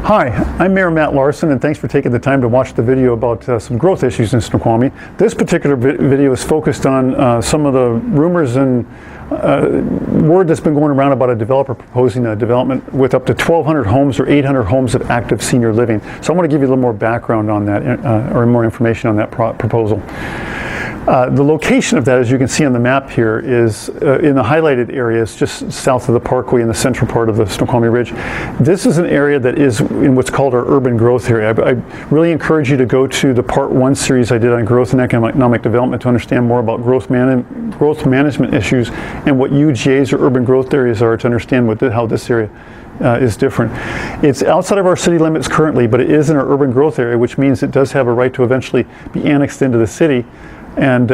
Hi, I'm Mayor Matt Larson, and thanks for taking the time to watch the video about some growth issues in Snoqualmie. This particular video is focused on some of the rumors and word that's been going around about a developer proposing a development with up to 1,200 homes or 800 homes of active senior living. So I want to give you a little more background on that, or more information on that proposal. The location of that, as you can see on the map here, is in the highlighted areas just south of the Parkway in the central part of the Snoqualmie Ridge. This is an area that is in what's called our urban growth area. I really encourage you to go to the Part 1 series I did on growth and economic development to understand more about growth management issues and what UGAs or urban growth areas are, to understand how this area is different. It's outside of our city limits currently, but it is in our urban growth area, which means it does have a right to eventually be annexed into the city and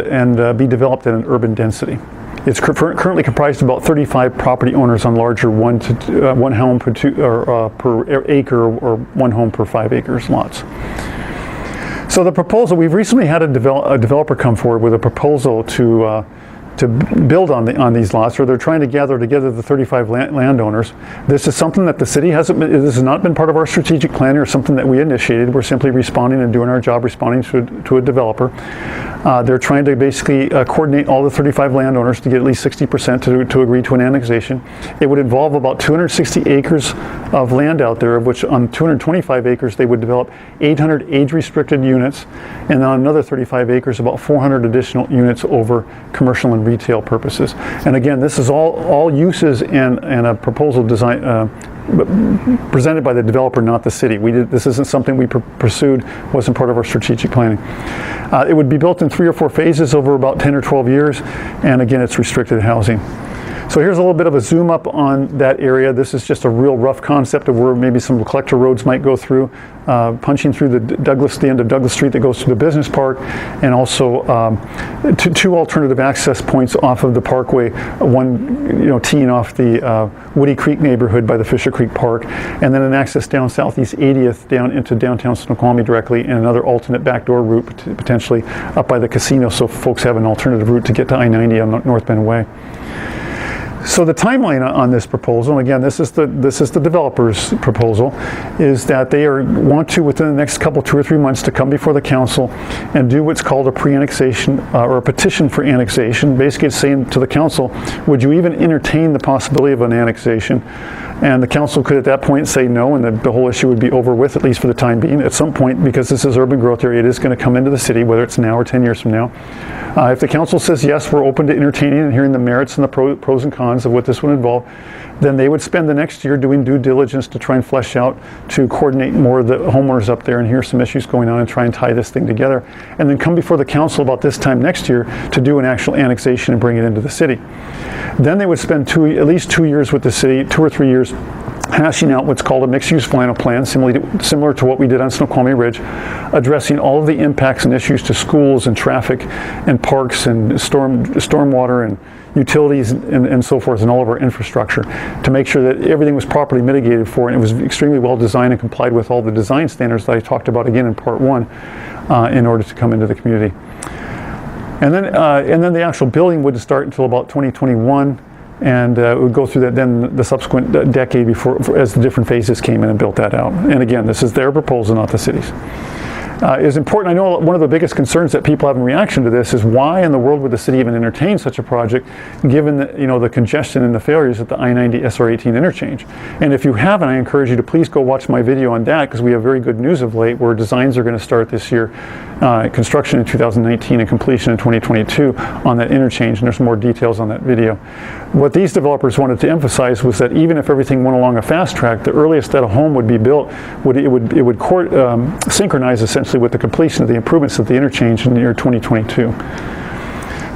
be developed at an urban density. It's currently comprised of about 35 property owners on larger one home per acre or one home per 5 acres lots. So the proposal, we've recently had a developer come forward with a proposal to build on these lots, or they're trying to gather together the 35 landowners. This is something that the city this has not been part of our strategic plan or something that we initiated. We're simply responding and doing our job responding to a developer. They're trying to basically coordinate all the 35 landowners to get at least 60% to agree to an annexation. It would involve about 260 acres of land out there, of which on 225 acres they would develop 800 age-restricted units, and on another 35 acres about 400 additional units over commercial and retail purposes. And again, this is all uses and a proposal design presented by the developer, not the city. This isn't something we pursued, wasn't part of our strategic planning. It would be built in 3 or 4 phases over about 10 or 12 years, and again, it's restricted housing. So here's a little bit of a zoom up on that area. This is just a real rough concept of where maybe some collector roads might go through, punching through the end of Douglas Street that goes to the business park, and also two alternative access points off of the Parkway. One, teeing off the Woody Creek neighborhood by the Fisher Creek Park, and then an access down Southeast 80th down into downtown Snoqualmie directly, and another alternate backdoor route potentially up by the casino, so folks have an alternative route to get to I-90 on North Bend Way. So the timeline on this proposal, and again, this is the developer's proposal, is that they want to, within the next 2 or 3 months, to come before the council and do what's called a pre-annexation or a petition for annexation. Basically, it's saying to the council, would you even entertain the possibility of an annexation? And the council could at that point say no, and the whole issue would be over with, at least for the time being. At some point, because this is urban growth area, it is going to come into the city, whether it's now or 10 years from now. If the council says yes, we're open to entertaining and hearing the merits and the pros and cons of what this would involve, then they would spend the next year doing due diligence to try and flesh out, to coordinate more of the homeowners up there and hear some issues going on and try and tie this thing together. And then come before the council about this time next year to do an actual annexation and bring it into the city. Then they would spend at least 2 years with the city, 2 or 3 years, hashing out what's called a mixed-use final plan, similar to what we did on Snoqualmie Ridge, addressing all of the impacts and issues to schools and traffic and parks and stormwater and utilities and so forth, and all of our infrastructure, to make sure that everything was properly mitigated for, and it was extremely well designed and complied with all the design standards that I talked about again in Part 1 in order to come into the community. And then the actual building wouldn't start until about 2021. And it would go through that then the subsequent decade as the different phases came in and built that out. And again, this is their proposal, not the city's. Is important. I know one of the biggest concerns that people have in reaction to this is why in the world would the city even entertain such a project, given the congestion and the failures at the I-90 SR18 interchange. And if you haven't, I encourage you to please go watch my video on that, because we have very good news of late, where designs are going to start this year, construction in 2019 and completion in 2022 on that interchange, and there's more details on that video. What these developers wanted to emphasize was that even if everything went along a fast track, the earliest that a home would be built would synchronize essentially with the completion of the improvements at the interchange in the year 2022.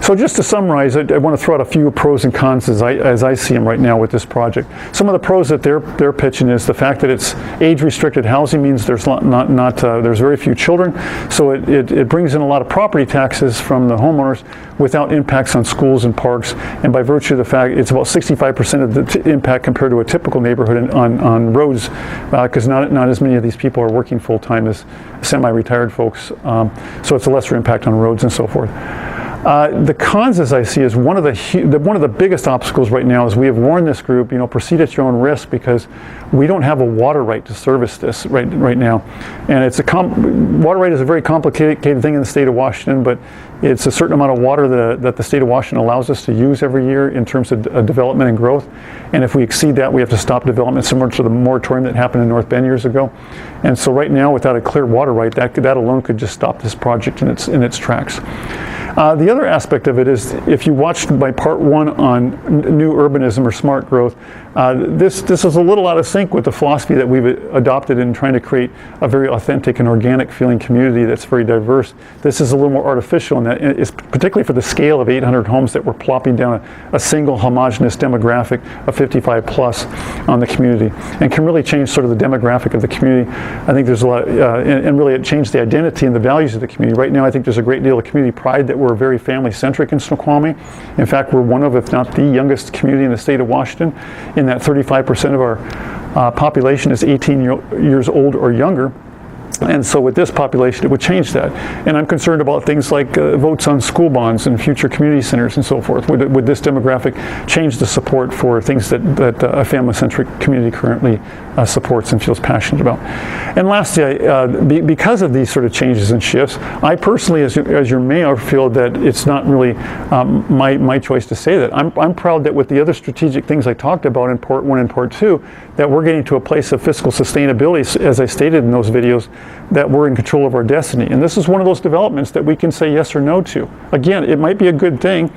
So just to summarize, I want to throw out a few pros and cons as I see them right now with this project. Some of the pros that they're pitching is the fact that it's age-restricted housing means there's there's very few children, so it brings in a lot of property taxes from the homeowners without impacts on schools and parks, and by virtue of the fact it's about 65% of the impact compared to a typical neighborhood on roads, because not as many of these people are working full-time as semi-retired folks, so it's a lesser impact on roads and so forth. The cons, as I see, is one of the biggest obstacles right now is we have warned this group, proceed at your own risk, because we don't have a water right to service this right now. And water right is a very complicated thing in the state of Washington, but it's a certain amount of water that the state of Washington allows us to use every year in terms of development and growth. And if we exceed that, we have to stop development, similar to the moratorium that happened in North Bend years ago. And so right now, without a clear water right, that alone could just stop this project in its tracks. The other aspect of it is, if you watched my part 1 on new urbanism or smart growth, this is a little out of sync with the philosophy that we've adopted in trying to create a very authentic and organic feeling community that's very diverse. This is a little more artificial, and that is particularly for the scale of 800 homes that we're plopping down a single homogeneous demographic of 55 plus on the community, and can really change sort of the demographic of the community. I think there's a lot, and really it changed the identity and the values of the community. Right now, I think there's a great deal of community pride that we're very family-centric in Snoqualmie. In fact, we're one of, if not the youngest community in the state of Washington, in that 35% of our population is 18 years old or younger. And so with this population, it would change that. And I'm concerned about things like votes on school bonds and future community centers and so forth. Would this demographic change the support for things that a family-centric community currently supports and feels passionate about? And lastly, because of these sort of changes and shifts, I personally, as your mayor, feel that it's not really my choice to say that. I'm proud that with the other strategic things I talked about in part 1 and part 2, that we're getting to a place of fiscal sustainability, as I stated in those videos, that we're in control of our destiny. And this is one of those developments that we can say yes or no to. Again, it might be a good thing,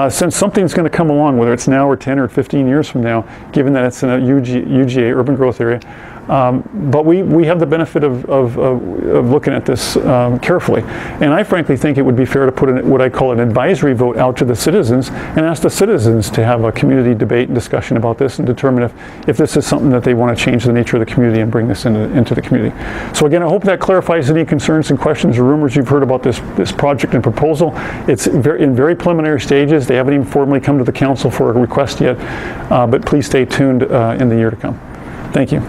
since something's going to come along, whether it's now or 10 or 15 years from now, given that it's in a UGA, urban growth area. But we have the benefit of looking at this carefully. And I frankly think it would be fair to put what I call an advisory vote out to the citizens and ask the citizens to have a community debate and discussion about this and determine if this is something that they want to change the nature of the community and bring this into the community. So again, I hope that clarifies any concerns and questions or rumors you've heard about this project and proposal. It's in very preliminary stages. They haven't even formally come to the council for a request yet, but please stay tuned in the year to come. Thank you.